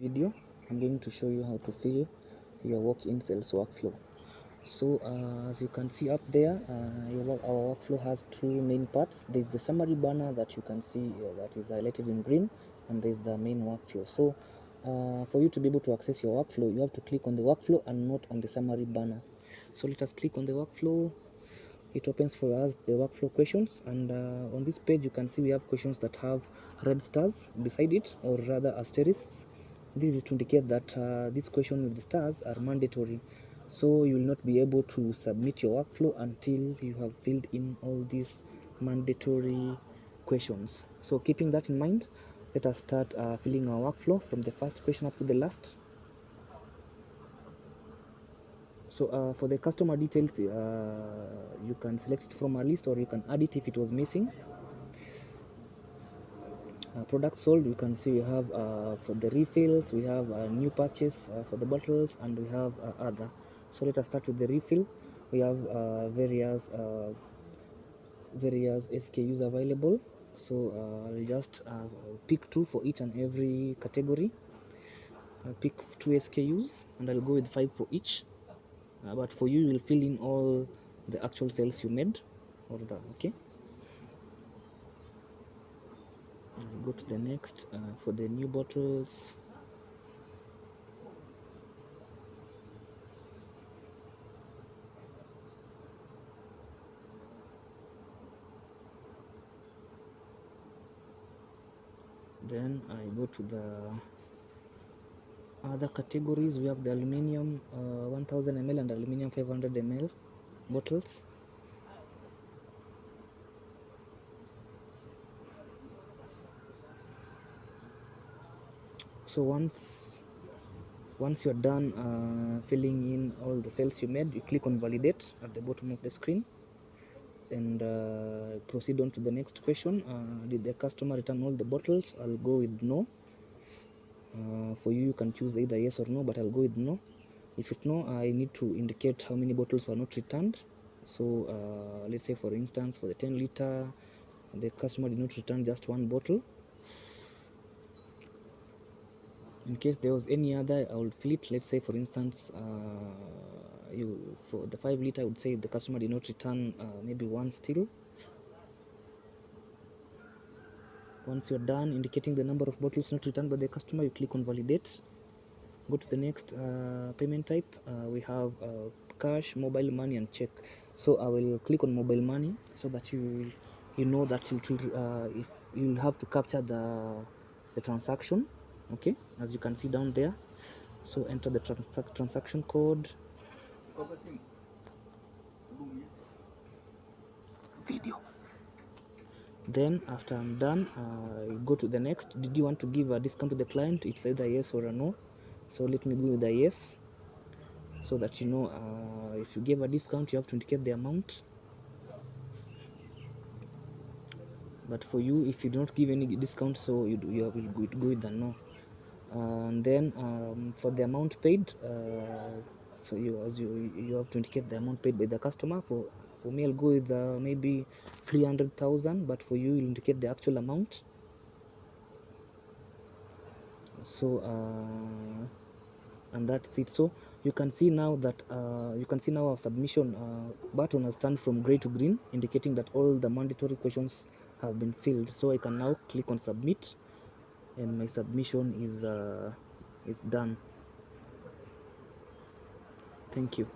Video, I'm going to show you how to fill your walk-in sales workflow. So as you can see up there, our workflow has two main parts. There's the summary banner that you can see that is highlighted in green, and there's the main workflow. So for you to be able to access your workflow, you have to click on the workflow and not on the summary banner. So let us click on the workflow. It opens for us the workflow questions, and on this page you can see we have questions that have red stars beside it, or rather asterisks. This is to indicate that this question with the stars are mandatory, so you will not be able to submit your workflow until you have filled in all these mandatory questions. So keeping that in mind, let us start filling our workflow from the first question up to the last. So for the customer details, you can select it from a list, or you can add it if it was missing. Products sold, you can see we have for the refills, we have new purchase for the bottles, and we have other. So let us start with the refill. We have various SKUs available. So I'll just pick two for each and every category. I'll pick two SKUs and I'll go with 5 for each. But for you, you'll fill in all the actual sales you made, or the okay. I'll go to the next for the new bottles. Then I go to the other categories. We have the aluminium 1000 ml and aluminium 500 ml bottles. So once you're done filling in all the sales you made, you click on validate at the bottom of the screen and proceed on to the next question. Did the customer return all the bottles? I'll go with no. For you, you can choose either yes or no, but I'll go with no. If it's no, I need to indicate how many bottles were not returned. So let's say, for instance, for the 10 liter, the customer did not return just one bottle. In case there was any other, I would fill it. Let's say, for instance, for the 5 liter, I would say the customer did not return maybe one still. Once you're done indicating the number of bottles not returned by the customer, you click on validate. Go to the next payment type. We have cash, mobile money, and check. So I will click on mobile money so that you know that if you'll have to capture the transaction. Okay, as you can see down there. So enter the transaction code. Video. Then after I'm done, go to the next. Did you want to give a discount to the client? It's either yes or a no. So let me go with a yes, so that you know if you give a discount, you have to indicate the amount. But for you, if you don't give any discount, so you will go with the no. And then for the amount paid, so you have to indicate the amount paid by the customer. For me, I'll go with maybe 300,000, but for you, you'll indicate the actual amount. So and that's it. So you can see now that our submission button has turned from gray to green, indicating that all the mandatory questions have been filled. So I can now click on submit, and my submission is done. Thank you.